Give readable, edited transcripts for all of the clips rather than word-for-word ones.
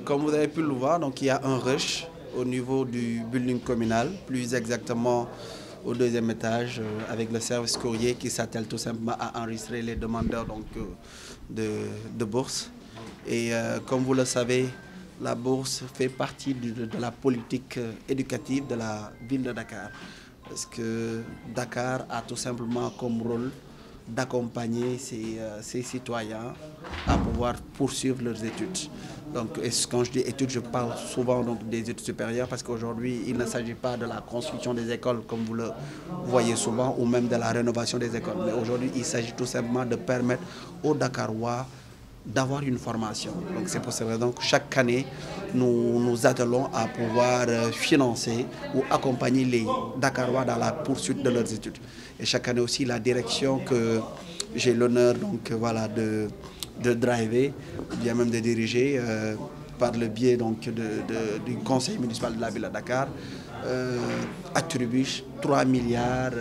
Comme vous avez pu le voir, donc, il y a un rush au niveau du building communal, plus exactement au deuxième étage, avec le service courrier qui s'attelle tout simplement à enregistrer les demandeurs donc, de bourse. Et comme vous le savez, la bourse fait partie de la politique éducative de la ville de Dakar. Parce que Dakar a tout simplement comme rôle d'accompagner ses citoyens à pouvoir poursuivre leurs études. Donc, quand je dis études, je parle souvent donc, des études supérieures parce qu'aujourd'hui, il ne s'agit pas de la construction des écoles comme vous le voyez souvent ou même de la rénovation des écoles. Mais aujourd'hui, il s'agit tout simplement de permettre aux Dakarois d'avoir une formation. Donc c'est pour cette raison que chaque année, nous attelons à pouvoir financer ou accompagner les Dakarois dans la poursuite de leurs études. Et chaque année aussi, la direction que j'ai l'honneur donc voilà, de driver, bien même de diriger par le biais donc, du conseil municipal de la ville de Dakar, attribue 3 milliards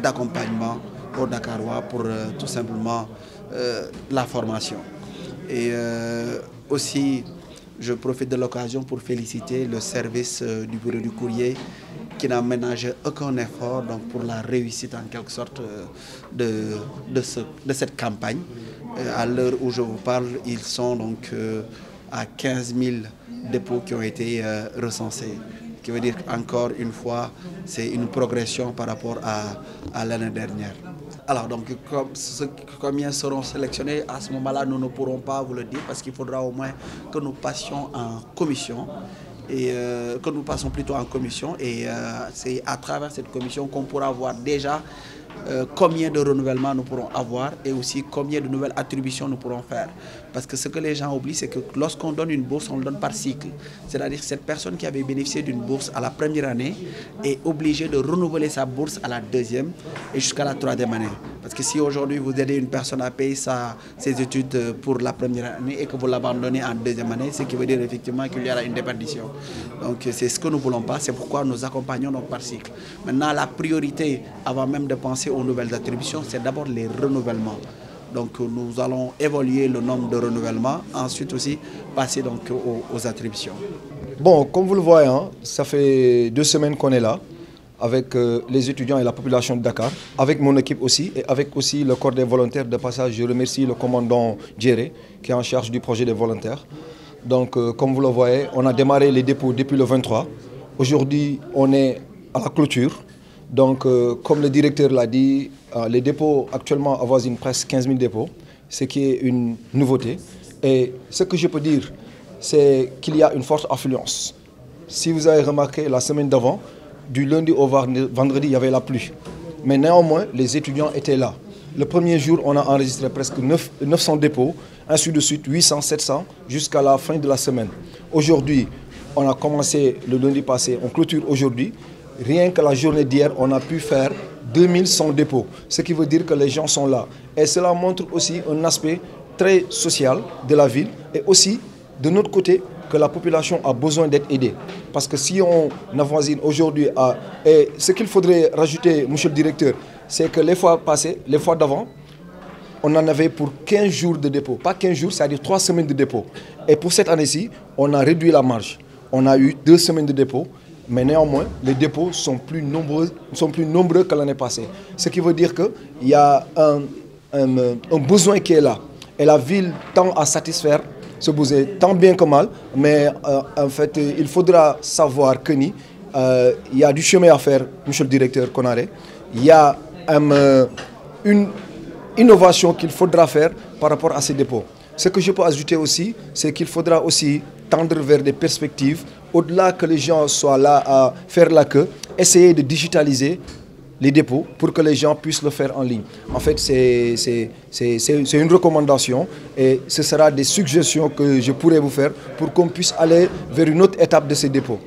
d'accompagnement aux Dakarois pour tout simplement la formation. Et aussi, je profite de l'occasion pour féliciter le service du bureau du courrier qui n'a ménagé aucun effort donc, pour la réussite en quelque sorte de cette campagne. À l'heure où je vous parle, ils sont donc à 15 000 dépôts qui ont été recensés. Ce qui veut dire qu'encore une fois, c'est une progression par rapport à l'année dernière. Alors, donc, combien seront sélectionnés, à ce moment-là, nous ne pourrons pas vous le dire parce qu'il faudra au moins que nous passions en commission et que nous passons plutôt en commission et c'est à travers cette commission qu'on pourra voir déjà combien de renouvellements nous pourrons avoir et aussi combien de nouvelles attributions nous pourrons faire. Parce que ce que les gens oublient, c'est que lorsqu'on donne une bourse, on le donne par cycle. C'est-à-dire que cette personne qui avait bénéficié d'une bourse à la première année est obligée de renouveler sa bourse à la deuxième et jusqu'à la troisième année. Parce que si aujourd'hui vous aidez une personne à payer ses études pour la première année et que vous l'abandonnez en deuxième année, ce qui veut dire effectivement qu'il y aura une déperdition. Donc c'est ce que nous ne voulons pas, c'est pourquoi nous accompagnons donc par cycle. Maintenant, la priorité, avant même de penser aux nouvelles attributions, c'est d'abord les renouvellements. Donc nous allons évaluer le nombre de renouvellements, ensuite aussi passer donc aux attributions. Bon, comme vous le voyez, hein, ça fait 2 semaines qu'on est là, avec les étudiants et la population de Dakar, avec mon équipe aussi, et avec aussi le corps des volontaires. De passage, je remercie le commandant Djéré, qui est en charge du projet des volontaires. Donc, comme vous le voyez, on a démarré les dépôts depuis le 23. Aujourd'hui, on est à la clôture. Donc, comme le directeur l'a dit, les dépôts actuellement avoisinent presque 15 000 dépôts, ce qui est une nouveauté. Et ce que je peux dire, c'est qu'il y a une forte affluence. Si vous avez remarqué, la semaine d'avant, du lundi au vendredi, il y avait la pluie. Mais néanmoins, les étudiants étaient là. Le premier jour, on a enregistré presque 900 dépôts, ainsi de suite, 800, 700, jusqu'à la fin de la semaine. Aujourd'hui, on a commencé le lundi passé, on clôture aujourd'hui. Rien que la journée d'hier, on a pu faire 2100 dépôts, ce qui veut dire que les gens sont là. Et cela montre aussi un aspect très social de la ville et aussi, de notre côté, que la population a besoin d'être aidée. Parce que si on avoisine aujourd'hui à... Et ce qu'il faudrait rajouter, monsieur le directeur, c'est que les fois passées, les fois d'avant, on en avait pour 15 jours de dépôt. Pas 15 jours, c'est-à-dire 3 semaines de dépôt. Et pour cette année-ci, on a réduit la marge. On a eu 2 semaines de dépôt. Mais néanmoins, les dépôts sont plus nombreux que l'année passée. Ce qui veut dire qu'il y a un besoin qui est là. Et la ville tend à satisfaire ce besoin, tant bien que mal. Mais en fait, il faudra savoir que il y a du chemin à faire, monsieur le directeur Konaré. Il y a une innovation qu'il faudra faire par rapport à ces dépôts. Ce que je peux ajouter aussi, c'est qu'il faudra aussi tendre vers des perspectives, au-delà que les gens soient là à faire la queue, essayer de digitaliser les dépôts pour que les gens puissent le faire en ligne. En fait, c'est une recommandation et ce sera des suggestions que je pourrais vous faire pour qu'on puisse aller vers une autre étape de ces dépôts.